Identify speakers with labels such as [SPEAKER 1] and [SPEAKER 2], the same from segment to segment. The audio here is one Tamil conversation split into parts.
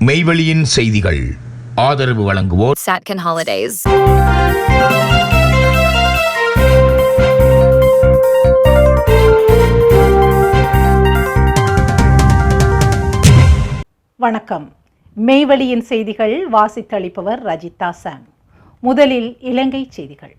[SPEAKER 1] மெய்வெளியின் செய்திகள் ஆதரவு வழங்குவோர்
[SPEAKER 2] Satcon Holidays.
[SPEAKER 3] வணக்கம். மெய்வெளியின் செய்திகள் வாசித்தளிப்பவர் ரஜிதா சாம். முதலில் இலங்கை செய்திகள்.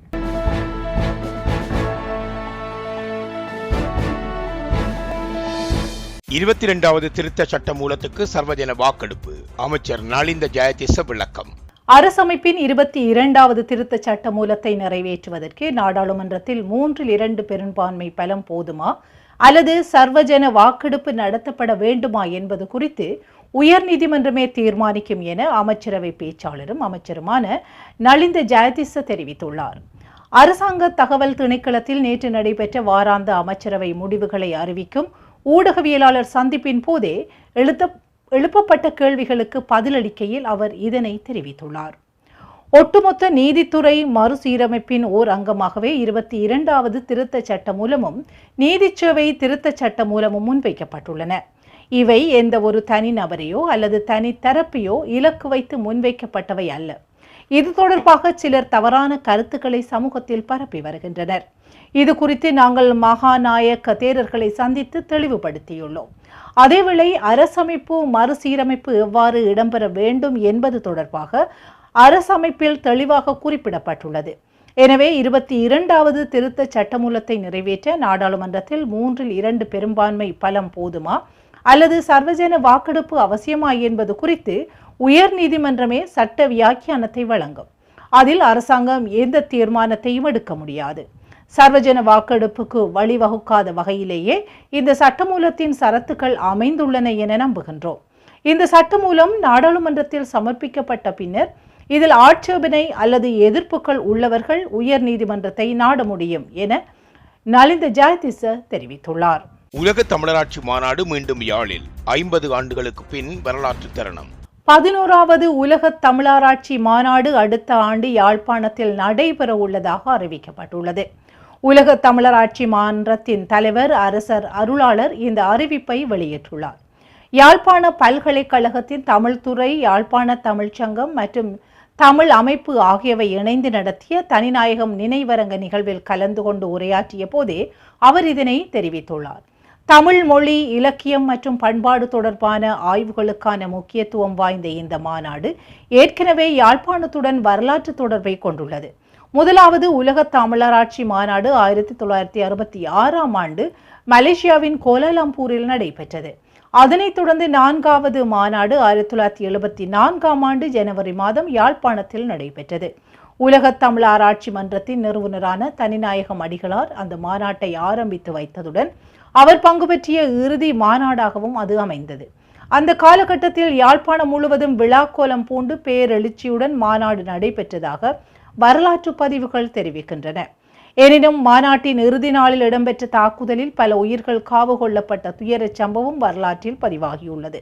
[SPEAKER 4] இருபத்தி 22வது திருத்த சட்ட மூலத்துக்கு சர்வஜன வாக்கெடுப்பு. அமைச்சர் நலிந்த ஜெயதிச விளக்கம்.
[SPEAKER 3] அரசமைப்பின் 22வது திருத்த சட்ட மூலத்தை நிறைவேற்றுவதற்கு நாடாளுமன்றத்தில் 3/2 பெரும்பான்மை பலம் போதுமா அல்லது சர்வஜன வாக்கெடுப்பு நடத்தப்பட வேண்டுமா என்பது குறித்து உயர்நீதிமன்றமே தீர்மானிக்கும் என அமைச்சரவை பேச்சாளரும் அமைச்சருமான நலிந்த ஜெயதிச தெரிவித்துள்ளார். அரசாங்க தகவல் திணைக்களத்தில் நேற்று நடைபெற்ற வாராந்த அமைச்சரவை முடிவுகளை அறிவிக்கும் ஊடகவியலாளர் சந்திப்பின் போதே எழுப்பப்பட்ட கேள்விகளுக்கு பதிலளிக்கையில் அவர் இதனை தெரிவித்துள்ளார். ஒட்டுமொத்த நீதித்துறை மறுசீரமைப்பின் ஓர் அங்கமாகவே 22வது திருத்த சட்ட மூலமும் நீதிச்சேவை திருத்த சட்ட மூலமும் முன்வைக்கப்பட்டுள்ளன. இவை எந்த ஒரு தனி நபரையோ அல்லது தனி தரப்பையோ இலக்கு வைத்து முன்வைக்கப்பட்டவை அல்ல. இது தொடர்பாக சிலர் தவறான கருத்துக்களை சமூகத்தில் பரப்பி வருகின்றனர். இது குறித்து நாங்கள் மகாநாயக்க தேரர்களை சந்தித்து தெளிவுபடுத்தியுள்ளோம். அதேவேளை அரசமைப்பு மறுசீரமைப்பு எவ்வாறு இடம்பெற வேண்டும் என்பது தொடர்பாக அரசமைப்பில் தெளிவாக குறிப்பிடப்பட்டுள்ளது. எனவே 22வது திருத்த சட்டமூலத்தை நிறைவேற்ற நாடாளுமன்றத்தில் 3/2 பெரும்பான்மை பலம் போதுமா அல்லது சர்வஜன வாக்கெடுப்பு அவசியமா என்பது குறித்து உயர்நீதிமன்றமே சட்ட வியாக்கியானத்தை வழங்கும். அதில் அரசாங்கம் எந்த தீர்மானத்தையும் எடுக்க முடியாது. சர்வஜன வாக்கெடுப்புக்கு வழிவகுக்காத வகையிலேயே இந்த சட்டமூலத்தின் சரத்துக்கள் அமைந்துள்ளன என நம்புகின்றோம். இந்த சட்டமூலம் நாடாளுமன்றத்தில் சமர்ப்பிக்கப்பட்ட பின்னர் இதில் ஆட்சேபனை அல்லது எதிர்ப்புகள் உள்ளவர்கள் உயர் நீதிமன்றத்தை நாட முடியும் என நலிந்த ஜெயதிச தெரிவித்துள்ளார்.
[SPEAKER 4] உலக தமிழராட்சி மாநாடு மீண்டும் யாழில் 50 ஆண்டுகளுக்கு பின் வரலாற்று தருணம்.
[SPEAKER 3] 11வது உலக தமிழராட்சி மாநாடு அடுத்த ஆண்டு யாழ்ப்பாணத்தில் நடைபெற உள்ளதாக அறிவிக்கப்பட்டுள்ளது. உலக தமிழராட்சி மன்றத்தின் தலைவர் அரசர் அருளாளர் இந்த அறிவிப்பை வெளியிட்டுள்ளார். யாழ்ப்பாண பல்கலைக்கழகத்தின் தமிழ் துறை, யாழ்ப்பாண தமிழ்ச்சங்கம் மற்றும் தமிழ் அமைப்பு ஆகியவை இணைந்து நடத்திய தனிநாயகம் நினைவரங்க நிகழ்வில் கலந்து கொண்டு உரையாற்றிய போதே அவர் இதனை தெரிவித்துள்ளார். தமிழ் மொழி, இலக்கியம் மற்றும் பண்பாடு தொடர்பான ஆய்வுகளுக்கான முக்கியத்துவம் வாய்ந்த இந்த மாநாடு ஏற்கனவே யாழ்ப்பாணத்துடன் வரலாற்று தொடர்பை கொண்டுள்ளது. முதலாவது உலக தமிழராட்சி மாநாடு 1966ஆம் ஆண்டு மலேசியாவின் கோலாலம்பூரில் நடைபெற்றது. அதனைத் தொடர்ந்து 4வது மாநாடு 1974ஆம் ஆண்டு ஜனவரி மாதம் யாழ்ப்பாணத்தில் நடைபெற்றது. உலக தமிழராட்சி மன்றத்தின் நிறுவனரான தனிநாயகம் அடிகளார் அந்த மாநாட்டை ஆரம்பித்து வைத்ததுடன் அவர் பங்கு பெற்றிய இறுதி மாநாடாகவும் அது அமைந்தது. அந்த காலகட்டத்தில் யாழ்ப்பாணம் முழுவதும் விழாக்கோலம் பூண்டு பேரெழுச்சியுடன் மாநாடு நடைபெற்றதாக வரலாற்று பதிவுகள் தெரிவிக்கின்றன. எனினும் மாநாட்டின் இறுதி நாளில் இடம்பெற்ற தாக்குதலில் பல உயிர்கள் காவு கொள்ளப்பட்ட துயரச் சம்பவம் வரலாற்றில் பதிவாகியுள்ளது.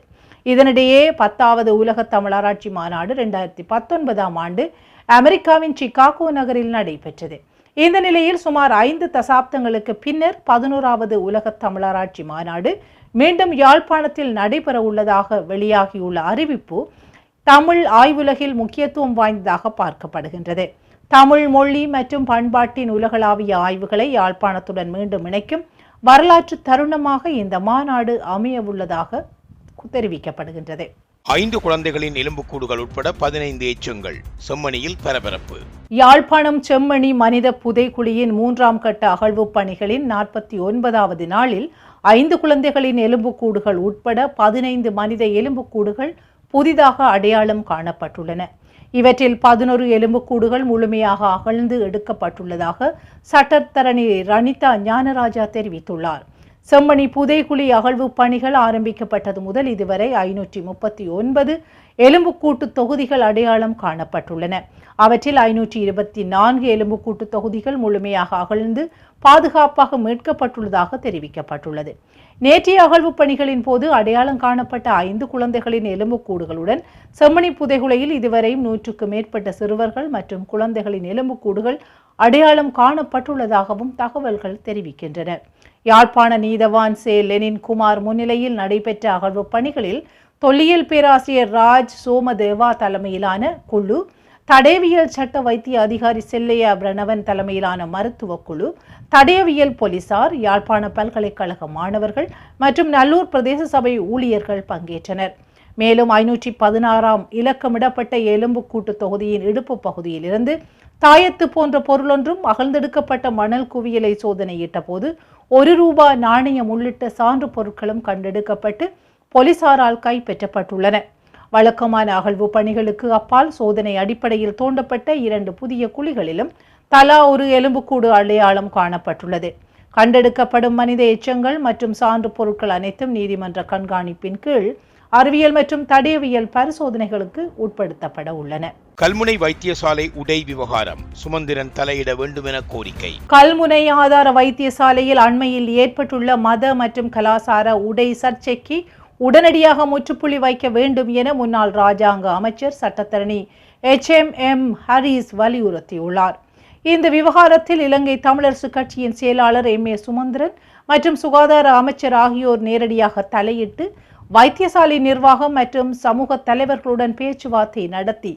[SPEAKER 3] இதனிடையே 10வது உலக தமிழராட்சி மாநாடு 2019ஆம் ஆண்டு அமெரிக்காவின் சிகாகோ நகரில் நடைபெற்றது. இந்த நிலையில் சுமார் 5 தசாப்தங்களுக்கு பின்னர் 11வது உலக தமிழராட்சி மாநாடு மீண்டும் யாழ்ப்பாணத்தில் நடைபெற உள்ளதாக வெளியாகியுள்ள அறிவிப்பு தமிழ் ஆய்வுலகில் முக்கியத்துவம் வாய்ந்ததாக பார்க்கப்படுகின்றது. தமிழ் மொழி மற்றும் பண்பாட்டின் உலகளாவிய ஆய்வுகளை யாழ்ப்பாணத்துடன் மீண்டும் இணைக்கும் வரலாற்று தருணமாக இந்த மாநாடு அமைய உள்ளதாக தெரிவிக்கப்படுகின்றது.
[SPEAKER 4] 5 குழந்தைகளின் எலும்புக்கூடுகள் உட்பட 15 எச்சங்கள் செம்மணியில் பரபரப்பு.
[SPEAKER 3] யாழ்ப்பாணம் செம்மணி மனித புதைக்குழியின் 3ஆம் கட்ட அகழ்வு பணிகளின் 49வது நாளில் 5 குழந்தைகளின் எலும்புக்கூடுகள் உட்பட 15 மனித எலும்புக்கூடுகள் புதிதாக அடையாளம் காணப்பட்டுள்ளன. இவற்றில் 11 எலும்புக்கூடுகள் முழுமையாக அகழ்ந்து எடுக்கப்பட்டுள்ளதாக சட்டத்தரணி ரணிதா ஞானராஜா தெரிவித்துள்ளார். செம்மணி புதைக்குழி அகழ்வு பணிகள் ஆரம்பிக்கப்பட்டது முதல் இதுவரை 539 எலும்புக்கூட்டு தொகுதிகள் அடையாளம் காணப்பட்டுள்ளன. அவற்றில் 524 எலும்புக்கூட்டு தொகுதிகள் முழுமையாக அகழ்ந்து பாதுகாப்பாக மீட்கப்பட்டுள்ளதாக தெரிவிக்கப்பட்டுள்ளது. நேற்றைய அகழ்வு பணிகளின் போது அடையாளம் காணப்பட்ட 5 குழந்தைகளின் எலும்புக்கூடுகளுடன் செம்மணி புதைகுழியில் இதுவரை 100க்கும் மேற்பட்ட சிறுவர்கள் மற்றும் குழந்தைகளின் எலும்புக்கூடுகள் அடையாளம் காணப்பட்டுள்ளதாகவும் தகவல்கள் தெரிவிக்கின்றன. யாழ்ப்பாண நீதவான் சே லெனின் குமார் முன்னிலையில் நடைபெற்ற அகழ்வு பணிகளில் தொல்லியல் பேராசிரியர் ராஜ் சோமதேவா தலைமையிலான குழு, தடயவியல் சட்ட வைத்திய அதிகாரி செல்லையா பிரணவன் தலைமையிலான மருத்துவ குழு, தடயவியல் போலீசார், யாழ்ப்பாண பல்கலைக்கழக மாணவர்கள் மற்றும் நல்லூர் பிரதேச சபை ஊழியர்கள் பங்கேற்றனர். மேலும் 516ஆம் இலக்கமிடப்பட்ட எலும்புக்கூட்டு தொகுதியின் இடுப்பு பகுதியில் இருந்து தாயத்து போன்ற பொருளொன்றும் அகழ்ந்தெடுக்கப்பட்ட மணல் குவியலை சோதனையிட்ட போது ₹1 நாணயம் உள்ளிட்ட சான்று பொருட்களும் கண்டெடுக்கப்பட்டு போலீசாரால் கைப்பற்றப்பட்டுள்ளன. வழக்கமான அகழ்வு பணிகளுக்கு அப்பால் சோதனை அடிப்படையில் தோண்டப்பட்ட 2 புதிய குழிகளிலும் தலா ஒரு எலும்புக்கூடு அடையாளம் காணப்பட்டுள்ளது. கண்டெடுக்கப்படும் மனித எச்சங்கள் மற்றும் சான்று பொருட்கள் அனைத்தும் நீதிமன்ற கண்காணிப்பின் கீழ் அறிவியல் மற்றும் தடயவியல் பரிசோதனைகளுக்கு உட்படுத்தப்பட உள்ளன.
[SPEAKER 4] கல்முனை வைத்தியசாலை உடை விவகாரம் சுமந்திரன் தலையிட வேண்டும் என கோரிக்கை.
[SPEAKER 3] கல்முனை ஆதார வைத்தியசாலையில் அண்மையில் ஏற்பட்டுள்ள மத மற்றும் கலாசார உடை சர்ச்சைக்கு உடனடியாக முற்றுப்புள்ளி வைக்க வேண்டும் என முன்னாள் ராஜாங்க அமைச்சர் சட்டத்தரணி HMM ஹரிஸ் வலியுறுத்தியுள்ளார். இந்த விவகாரத்தில் இலங்கை தமிழரசு கட்சியின் செயலாளர் MA சுமந்திரன் மற்றும் சுகாதார அமைச்சர் ஆகியோர் நேரடியாக தலையிட்டு வைத்தியசாலை நிர்வாகம் மற்றும் சமூக தலைவர்களுடன் பேச்சுவார்த்தை நடத்தி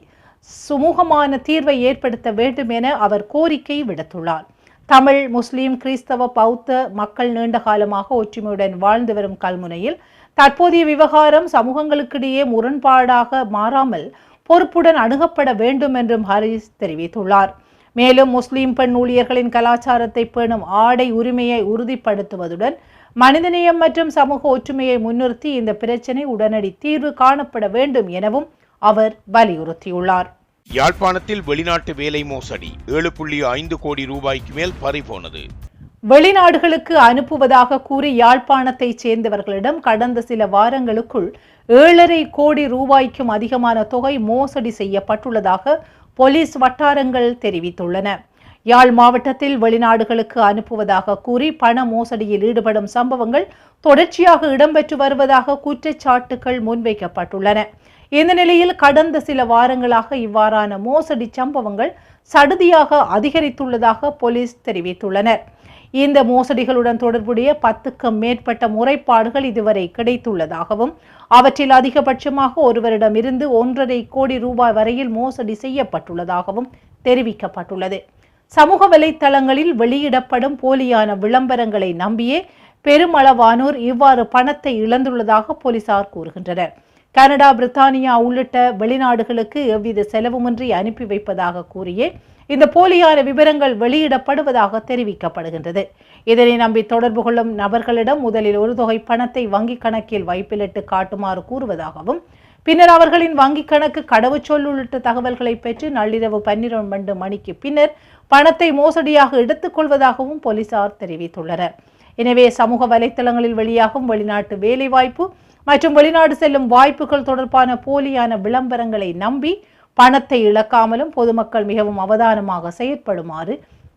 [SPEAKER 3] சுமூகமான தீர்வை ஏற்படுத்த வேண்டும் என அவர் கோரிக்கை விடுத்துள்ளார். தமிழ், முஸ்லிம், கிறிஸ்தவ, பௌத்த மக்கள் நீண்ட காலமாக ஒற்றுமையுடன் வாழ்ந்து வரும் கல்முனையில் தற்போதைய விவகாரம் சமூகங்களுக்கிடையே முரண்பாடாக மாறாமல் பொறுப்புடன் அணுகப்பட வேண்டும் என்றும் ஹரிஸ் தெரிவித்துள்ளார். மேலும் முஸ்லிம் பெண் ஊழியர்களின் கலாச்சாரத்தை பேணும் ஆடை உரிமையை உறுதிப்படுத்துவதுடன் மனிதநேயம் மற்றும் சமூக ஒற்றுமையை முன்னிறுத்தி இந்த பிரச்சினை உடனடி தீர்வு காணப்பட வேண்டும் எனவும் அவர் வலியுறுத்தியுள்ளார்.
[SPEAKER 4] யாழ்ப்பாணத்தில் வெளிநாட்டு வேலை மோசடி ₹7.5 கோடி மேல் பறிபோனது.
[SPEAKER 3] வெளிநாடுகளுக்கு அனுப்புவதாக கூறி யாழ்ப்பாணத்தைச் சேர்ந்தவர்களிடம் கடந்த சில வாரங்களுக்குள் ₹7.5 கோடி அதிகமான தொகை மோசடி செய்யப்பட்டுள்ளதாக போலீஸ் வட்டாரங்கள் தெரிவித்துள்ளன. யாழ் மாவட்டத்தில் வெளிநாடுகளுக்கு அனுப்புவதாக கூறி பண மோசடியில் ஈடுபடும் சம்பவங்கள் தொடர்ச்சியாக இடம்பெற்று வருவதாக குற்றச்சாட்டுகள் முன்வைக்கப்பட்டுள்ளன. இந்த நிலையில் கடந்த சில வாரங்களாக இவ்வாறான மோசடி சம்பவங்கள் சடுதியாக அதிகரித்துள்ளதாக போலீஸ் தெரிவித்துள்ளனர். இந்த மோசடிகளுடன் தொடர்புடைய 10க்கும் மேற்பட்ட முறைப்பாடுகள் இதுவரை கிடைத்துள்ளதாகவும் அவற்றில் அதிகபட்சமாக ஒருவரிடமிருந்து ₹1.5 கோடி வரையில் மோசடி செய்யப்பட்டுள்ளதாகவும் தெரிவிக்கப்பட்டுள்ளது. சமூக வலைத்தளங்களில் வெளியிடப்படும் போலியான விளம்பரங்களை நம்பியே பெருமளவானோர் இவ்வாறு பணத்தை இழந்துள்ளதாக போலீசார் கூறுகின்றனர். கனடா, பிரித்தானியா உள்ளிட்ட வெளிநாடுகளுக்கு எவ்வித செலவுமின்றி அனுப்பி வைப்பதாக கூறியே இந்த போலியான விவரங்கள் வெளியிடப்படுவதாக தெரிவிக்கப்படுகின்றது. இதனை நம்பி தொடர்பு கொள்ளும் நபர்களிடம் முதலில் ஒரு தொகை பணத்தை வங்கிக் கணக்கில் வைப்பிலிட்டு காட்டுமாறு கூறுவதாகவும் பின்னர் அவர்களின் வங்கிக் கணக்கு, கடவுச்சொல் உள்ளிட்ட தகவல்களை பெற்று நள்ளிரவு 12 மணிக்கு பின்னர் பணத்தை மோசடியாக எடுத்துக் கொள்வதாகவும் போலீசார் தெரிவித்துள்ளனர். எனவே சமூக வலைத்தளங்களில் வெளியாகும் வெளிநாட்டு வேலைவாய்ப்பு மற்றும் வெளிநாடு செல்லும் வாய்ப்புகள் தொடர்பான போலியான விளம்பரங்களை நம்பி பணத்தை இழக்காமலும் பொதுமக்கள் மிகவும் அவதானமாக செயற்படுமாறு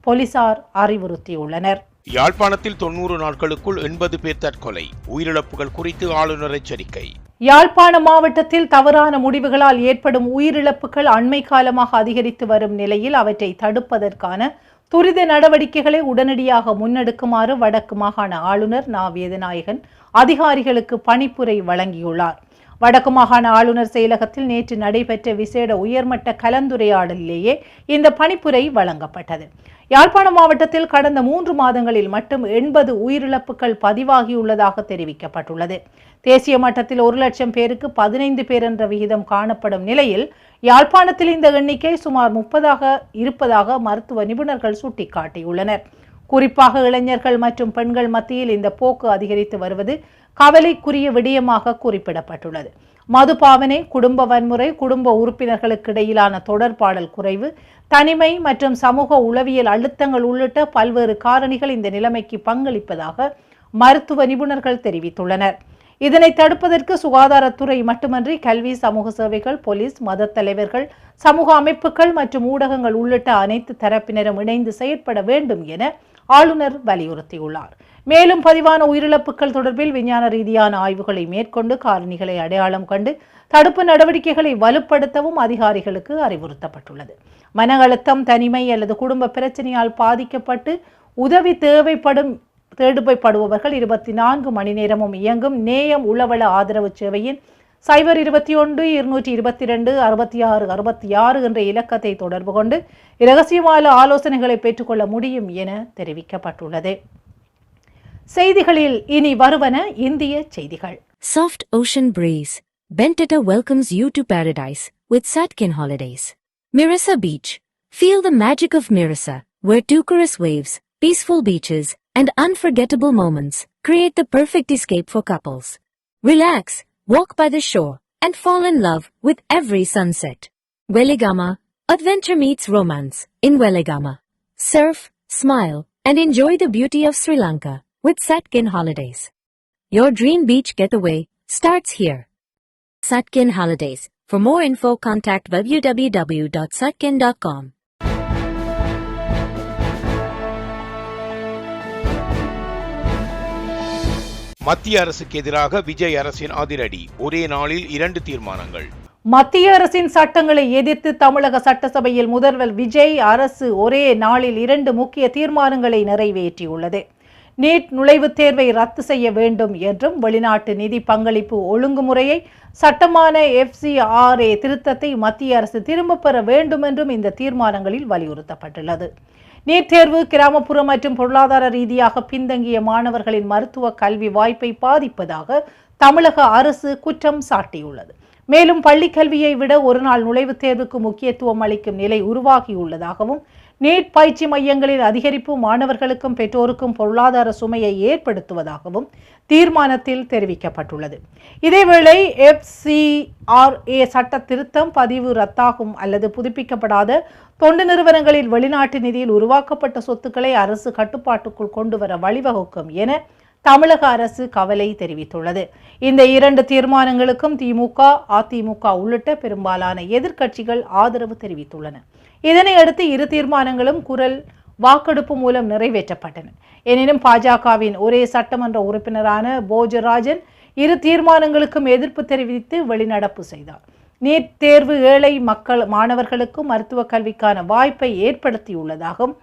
[SPEAKER 3] போலீசார் அறிவுறுத்தியுள்ளனர்.
[SPEAKER 4] யாழ்ப்பாணத்தில் 90 நாட்களுக்குள் 80 பேர் தற்கொலை. உயிரிழப்புகள் குறித்து ஆளுநர் எச்சரிக்கை.
[SPEAKER 3] யாழ்ப்பாண மாவட்டத்தில் தவறான முடிவுகளால் ஏற்படும் உயிரிழப்புகள் அண்மை காலமாக அதிகரித்து வரும் நிலையில் அவற்றை தடுப்பதற்கான துரித நடவடிக்கைகளை உடனடியாக முன்னெடுக்குமாறு வடக்கு மாகாண ஆளுநர் நா. வேதநாயகன் அதிகாரிகளுக்கு பணிப்புரை வழங்கியுள்ளார். வடக்கு மாகாண ஆளுநர் செயலகத்தில் நேற்று நடைபெற்ற விசேட உயர்மட்ட கலந்துரையாடலிலேயே இந்த பணிப்புரை வழங்கப்பட்டது. யாழ்ப்பாண மாவட்டத்தில் கடந்த 3 மாதங்களில் மட்டும் 80 உயிரிழப்புகள் பதிவாகியுள்ளதாக தெரிவிக்கப்பட்டுள்ளது. தேசிய மட்டத்தில் 1 லட்சம் பேருக்கு 15 பேர் என்ற விகிதம் காணப்படும் நிலையில் யாழ்ப்பாணத்தில் இந்த எண்ணிக்கை சுமார் 30 இருப்பதாக மருத்துவ நிபுணர்கள் சுட்டிக்காட்டியுள்ளனர். குறிப்பாக இளைஞர்கள் மற்றும் பெண்கள் மத்தியில் இந்த போக்கு அதிகரித்து வருவது கவலைக்குரிய விடயமாக குறிப்பிடப்பட்டுள்ளது. மதுபாவனை, குடும்ப வன்முறை, குடும்ப உறுப்பினர்களுக்கு இடையிலான தொடர்பாடல் குறைவு, தனிமை மற்றும் சமூக உளவியல் அழுத்தங்கள் உள்ளிட்ட பல்வேறு காரணிகள் இந்த நிலைமைக்கு பங்களிப்பதாக மருத்துவ நிபுணர்கள் தெரிவித்துள்ளனர். இதனை தடுப்பதற்கு சுகாதாரத்துறை மட்டுமன்றி கல்வி, சமூக சேவைகள், போலீஸ், மத தலைவர்கள், சமூக அமைப்புகள் மற்றும் ஊடகங்கள் உள்ளிட்ட அனைத்து தரப்பினரும் இணைந்து செயற்பட வேண்டும் என ஆளுநர் வலியுறுத்தியுள்ளார். மேலும் பதிவான உயிரிழப்புகள் தொடர்பில் விஞ்ஞான ரீதியான ஆய்வுகளை மேற்கொண்டு காரணிகளை அடையாளம் கண்டு தடுப்பு நடவடிக்கைகளை வலுப்படுத்தவும் அதிகாரிகளுக்கு அறிவுறுத்தப்பட்டுள்ளது. மன அழுத்தம், தனிமை அல்லது குடும்ப பிரச்சனையால் பாதிக்கப்பட்டு உதவி தேவைப்படுபவர்கள் 24 மணி நேரமும் இயங்கும் நேயம் உளவள ஆதரவு சேவையின் 021 222 66 66 என்ற இலக்கத்தை தொடர்பு கொண்டு இரகசியமான ஆலோசனைகளை பெற்றுக்கொள்ள முடியும் என தெரிவிக்கப்பட்டுள்ளது. செய்திகளில் இனி வருவன இந்திய செய்திகள்.
[SPEAKER 2] Soft ocean breeze. Bentetta welcomes you to paradise with Satkin Holidays. Mirissa Beach. Feel the magic of Mirissa, where turquoise waves, peaceful beaches, and unforgettable moments create the perfect escape for couples. Relax, walk by the shore, and fall in love with every sunset. Weligama. Adventure meets romance in Weligama. Surf, smile, and enjoy the beauty of Sri Lanka with Satkin Holidays. Your dream beach getaway starts here. Satkin Holidays. For more info, contact www.satkin.com.
[SPEAKER 4] மத்திய அரசுக்கு எதிராக விஜய் அரசின் அதிரடி. ஒரே நாளில் 2 தீர்மானங்கள்.
[SPEAKER 3] மத்திய அரசின் சட்டங்களை எதிர்த்து தமிழக சட்டசபையில் முதல்வர் விஜய் அரசு ஒரே நாளில் 2 முக்கிய தீர்மானங்களை நிறைவேற்றியுள்ளது. நீட் நுழைவுத் தேர்வை ரத்து செய்ய வேண்டும் என்றும் வெளிநாட்டு நிதி பங்களிப்பு ஒழுங்குமுறையை சட்டமான FCRA திருத்தத்தை மத்திய அரசு திரும்பப் பெற வேண்டும் என்றும் இந்த தீர்மானங்களில் வலியுறுத்தப்பட்டுள்ளது. நீட் தேர்வு கிராமப்புற மற்றும் பொருளாதார ரீதியாக பின்தங்கிய மாணவர்களின் மருத்துவ கல்வி வாய்ப்பை பாதிப்பதாக தமிழக அரசு குற்றம் சாட்டியுள்ளது. மேலும் பள்ளிக் கல்வியை விட ஒருநாள் நுழைவுத் தேர்வுக்கு முக்கியத்துவம் அளிக்கும் நிலை உருவாகியுள்ளதாகவும் நீட் பயிற்சி மையங்களின் அதிகரிப்பு மாணவர்களுக்கும் பெற்றோருக்கும் பொருளாதார சுமையை ஏற்படுத்துவதாகவும் தீர்மானத்தில் தெரிவிக்கப்பட்டுள்ளது. இதேவேளை FCRA சட்ட திருத்தம் பதிவு ரத்தாகும் அல்லது புதுப்பிக்கப்படாத தொண்டு நிறுவனங்களில் வெளிநாட்டு நிதியில் உருவாக்கப்பட்ட சொத்துக்களை அரசு கட்டுப்பாட்டுக்குள் கொண்டுவர வழிவகுக்கும் என தமிழக அரசு கவலை தெரிவித்துள்ளது. இந்த 2 தீர்மானங்களுக்கும் திமுக, அதிமுக உள்ளிட்ட பெரும்பாலான எதிர்க்கட்சிகள் ஆதரவு தெரிவித்துள்ளன. இதனையடுத்து 2 தீர்மானங்களும் குரல் வாக்கெடுப்பு மூலம் நிறைவேற்றப்பட்டன. எனினும் பாஜகவின் ஒரே சட்டமன்ற உறுப்பினரான போஜராஜன் 2 தீர்மானங்களுக்கும் எதிர்ப்பு தெரிவித்து வெளிநடப்பு செய்தார். நீட் தேர்வு ஏழை மாணவர்களுக்கும் மருத்துவ கல்விக்கான வாய்ப்பை ஏற்படுத்தியுள்ளதாகவும்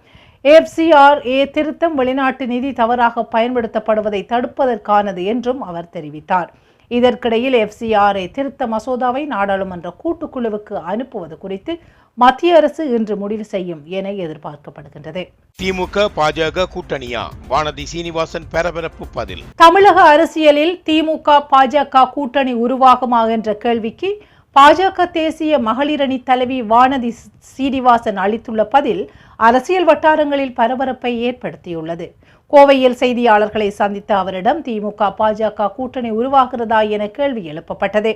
[SPEAKER 3] FCRA திருத்தம் வெளிநாட்டு நிதி தவறாக பயன்படுத்தப்படுவதை தடுப்பதற்கானது என்றும் அவர் தெரிவித்தார். இதற்கிடையில் FCRA திருத்த மசோதாவை நாடாளுமன்ற கூட்டுக்குழுவுக்கு அனுப்புவது குறித்து மத்திய அரசு இன்று முடிவு செய்யும் என எதிர்பார்க்கப்படுகின்றது.
[SPEAKER 4] திமுக பாஜக கூட்டணியா? வானதி சீனிவாசன் பரபரப்பு பதில்.
[SPEAKER 3] தமிழக அரசியலில் திமுக பாஜக கூட்டணி உருவாகுமா என்ற கேள்விக்கு பாஜக தேசிய மகளிரணி தலைவி வானதி சீனிவாசன் அளித்துள்ள பதில் அரசியல் வட்டாரங்களில் பரபரப்பை ஏற்படுத்தியுள்ளது. கோவையில் செய்தியாளர்களை சந்தித்த அவரிடம் திமுக பாஜக கூட்டணி உருவாகிறதா என கேள்வி எழுப்பப்பட்டது.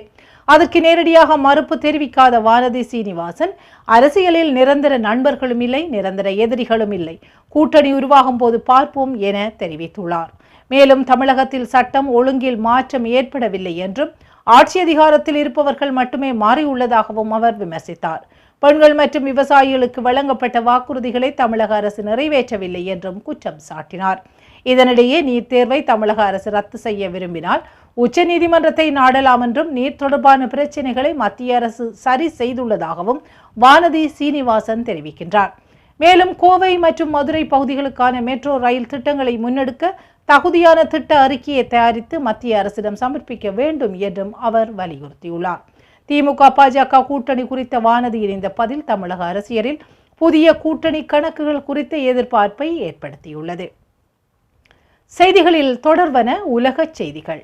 [SPEAKER 3] அதற்கு நேரடியாக மறுப்பு தெரிவிக்காத வானதி சீனிவாசன், அரசியலில் நிரந்தர நண்பர்களும் இல்லை, நிரந்தர எதிரிகளும் இல்லை, கூட்டணி உருவாகும் போது பார்ப்போம் என தெரிவித்துள்ளார். மேலும் தமிழகத்தில் சட்டம் ஒழுங்கில் மாற்றம் ஏற்படவில்லை என்றும் ஆட்சி அதிகாரத்தில் இருப்பவர்கள் மட்டுமே மாறியுள்ளதாகவும் அவர் விமர்சித்தார். பெண்கள் மற்றும் விவசாயிகளுக்கு வழங்கப்பட்ட வாக்குறுதிகளை தமிழக அரசு நிறைவேற்றவில்லை என்றும் குற்றம் சாட்டினார். இதனிடையே நீட் தேர்வை தமிழக அரசு ரத்து செய்ய விரும்பினால் உச்சநீதிமன்றத்தை நாடலாம் என்றும் நீட் தொடர்பான பிரச்சினைகளை மத்திய அரசு சரி செய்துள்ளதாகவும் வானதி சீனிவாசன் தெரிவிக்கின்றார். மேலும் கோவை மற்றும் மதுரை பகுதிகளுக்கான மெட்ரோ ரயில் திட்டங்களை முன்னெடுக்க தகுதியான திட்ட அறிக்கையை தயாரித்து மத்திய அரசிடம் சமர்ப்பிக்க வேண்டும் என்றும் அவர் வலியுறுத்தியுள்ளார். திமுக பாஜக கூட்டணி குறித்த வானதியின் இந்த பதில் தமிழக அரசியலில் புதிய கூட்டணி கணக்குகள் குறித்த எதிர்பார்ப்பை ஏற்படுத்தியுள்ளது. செய்திகளில் தொடர்வன உலகச் செய்திகள்.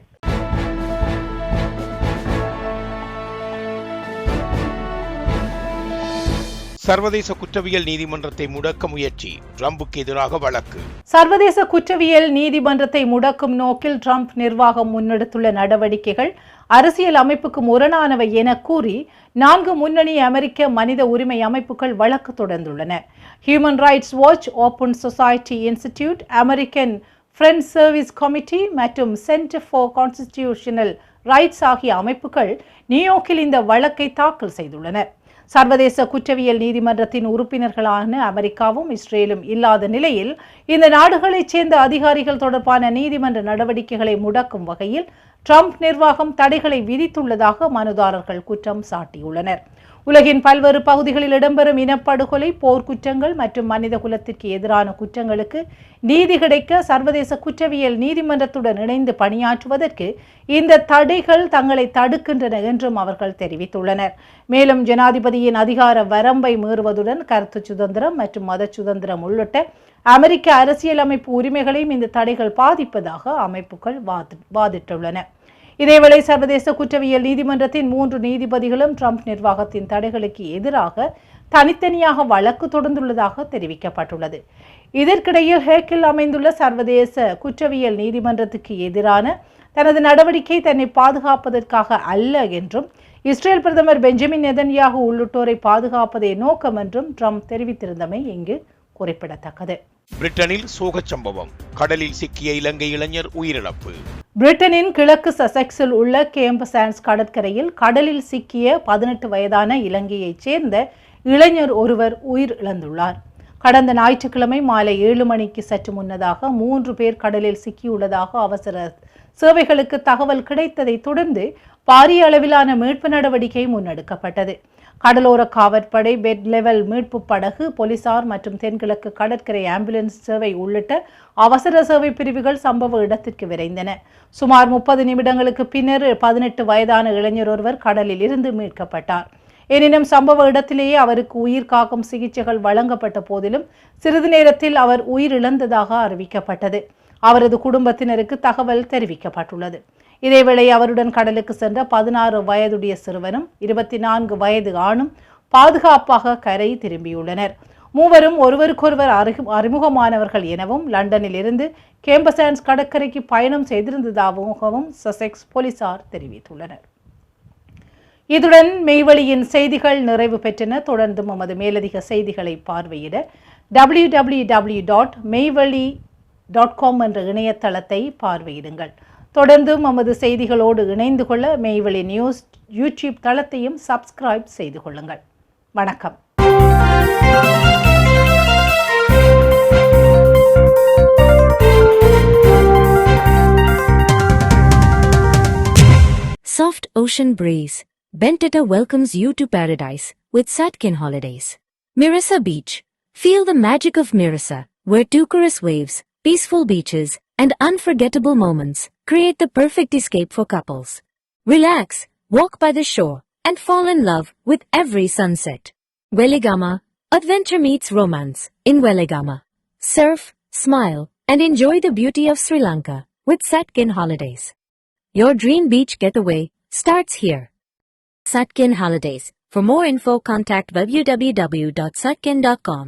[SPEAKER 4] சர்வதேச குற்றவியல் நீதிமன்றத்தை முடக்க முயற்சி, ட்ரம்புக்கு எதிராக வழக்கு.
[SPEAKER 3] சர்வதேச குற்றவியல் நீதிமன்றத்தை முடக்கும் நோக்கில் ட்ரம்ப் நிர்வாகம் முன்னெடுத்துள்ள நடவடிக்கைகள் அரசியல் அமைப்புக்கு முரணானவை என கூறி 4 முன்னணி அமெரிக்க மனித உரிமை அமைப்புகள் வழக்கு தொடர்ந்துள்ளன. Human rights watch, open society institute, American friends service committee மற்றும் சென்டர் ஃபார் கான்ஸ்டிடியூஷனல் ரைட்ஸ் ஆகிய அமைப்புகள் நியூயார்க்கில் இந்த வழக்கை தாக்கல் செய்துள்ளன. சர்வதேச குற்றவியல் நீதிமன்றத்தின் உறுப்பினர்களான அமெரிக்காவும் இஸ்ரேலும் இல்லாத நிலையில் இந்த நாடுகளைச் சேர்ந்த அதிகாரிகள் தொடர்பான நீதிமன்ற நடவடிக்கைகளை முடக்கும் வகையில் ட்ரம்ப் நிர்வாகம் தடைகளை விதித்துள்ளதாக மனுதாரர்கள் குற்றம் சாட்டியுள்ளனர். உலகின் பல்வேறு பகுதிகளில் இடம்பெறும் இனப்படுகொலை, போர்க்குற்றங்கள் மற்றும் மனித குலத்திற்கு எதிரான குற்றங்களுக்கு நீதி கிடைக்க சர்வதேச குற்றவியல் நீதிமன்றத்துடன் இணைந்து பணியாற்றுவதற்கு இந்த தடைகள் தங்களை தடுக்கின்றன என்றும் அவர்கள் தெரிவித்துள்ளனர். மேலும் ஜனாதிபதியின் அதிகார வரம்பை மீறுவதுடன் கருத்து சுதந்திரம் மற்றும் மத சுதந்திரம் உள்ளிட்ட அமெரிக்க அரசியலமைப்பு உரிமைகளையும் இந்த தடைகள் பாதிப்பதாக அமைப்புகள் வாதிட்டுள்ளன. இதேவேளை சர்வதேச குற்றவியல் நீதிமன்றத்தின் 3 நீதிபதிகளும் ட்ரம்ப் நிர்வாகத்தின் தடைகளுக்கு எதிராக தனித்தனியாக வழக்கு தொடர்ந்துள்ளதாக தெரிவிக்கப்பட்டுள்ளது. இதற்கிடையில் ஹேக்கில் அமைந்துள்ள சர்வதேச குற்றவியல் நீதிமன்றத்துக்கு எதிரான தனது நடவடிக்கை தன்னை பாதுகாப்பதற்காக அல்ல என்றும் இஸ்ரேல் பிரதமர் பெஞ்சமின் நெதன்யாகு உள்ளிட்டோரை பாதுகாப்பதே நோக்கம் என்றும் ட்ரம்ப் தெரிவித்திருந்தமை இங்கு குறிப்பிடத்தக்கது.
[SPEAKER 4] பிரிட்டனில் சோகச் சம்பவம், கடலில் சிக்கிய இலங்கை இளைஞர் உயிரிழப்பு.
[SPEAKER 3] பிரிட்டனின் கிழக்கு சசெக்ஸில் உள்ள கேம்பசான்ஸ் கடற்கரையில் கடலில் சிக்கிய 18 வயதான இலங்கையைச் சேர்ந்த இளைஞர் ஒருவர் உயிரிழந்துள்ளார். கடந்த ஞாயிற்றுக்கிழமை மாலை 7 மணிக்கு சற்று முன்னதாக 3 பேர் கடலில் சிக்கியுள்ளதாக அவசர சேவைகளுக்கு தகவல் கிடைத்ததை தொடர்ந்து பாரிய அளவிலான மீட்பு நடவடிக்கை முன்னெடுக்கப்பட்டது. கடலோர காவற்படை, பெட் லெவல் மீட்பு படகு, போலீசார் மற்றும் தென்கிழக்கு கடற்கரை ஆம்புலன்ஸ் சேவை உள்ளிட்ட அவசர சேவை பிரிவுகள் சம்பவ இடத்திற்கு விரைந்தன. சுமார் 30 நிமிடங்களுக்கு பின்னர் 18 வயதான இளைஞர் ஒருவர் கடலில் இருந்து மீட்கப்பட்டார். எனினும் சம்பவ இடத்திலேயே அவருக்கு உயிர் காக்கும் சிகிச்சைகள் வழங்கப்பட்ட போதிலும் சிறிது நேரத்தில் அவர் உயிரிழந்ததாக அறிவிக்கப்பட்டது. அவரது குடும்பத்தினருக்கு தகவல் தெரிவிக்கப்பட்டுள்ளது. இதேவேளை அவருடன் கடலுக்கு சென்ற 16 வயதுடைய சிறுவனும் 24 வயது ஆணும் பாதுகாப்பாக கரை திரும்பியுள்ளனர். மூவரும் ஒருவருக்கொருவர் அறிமுகமானவர்கள் எனவும் லண்டனில் இருந்து கேம்பசான்ஸ் கடற்கரைக்கு பயணம் செய்திருந்ததாகவும் சசெக்ஸ் போலீசார் தெரிவித்துள்ளனர். இதுடன் மெய்வழியின் செய்திகள் நிறைவு பெற்றன. தொடர்ந்து நமது மேலதிக செய்திகளை பார்வையிட www.meivali.com என்ற இணையதளத்தை பார்வையிடுங்கள். தொடர்ந்து நமது செய்திகளோடு இணைந்து கொள்ள மெய்வழி நியூஸ் யூடியூப் தளத்தையும் சப்ஸ்கிரைப் செய்து கொள்ளுங்கள். வணக்கம்.
[SPEAKER 2] Soft ocean breeze. Bentata welcomes you to paradise with Satkin Holidays. Mirissa Beach. Feel the magic of Mirissa, where Tucaris waves, peaceful beaches, and unforgettable moments create the perfect escape for couples. Relax, walk by the shore, and fall in love with every sunset. Weligama, adventure meets romance in Weligama. Surf, smile, and enjoy the beauty of Sri Lanka with Satkin Holidays. Your dream beach getaway starts here. Satkin Holidays. For more info, contact www.satkin.com.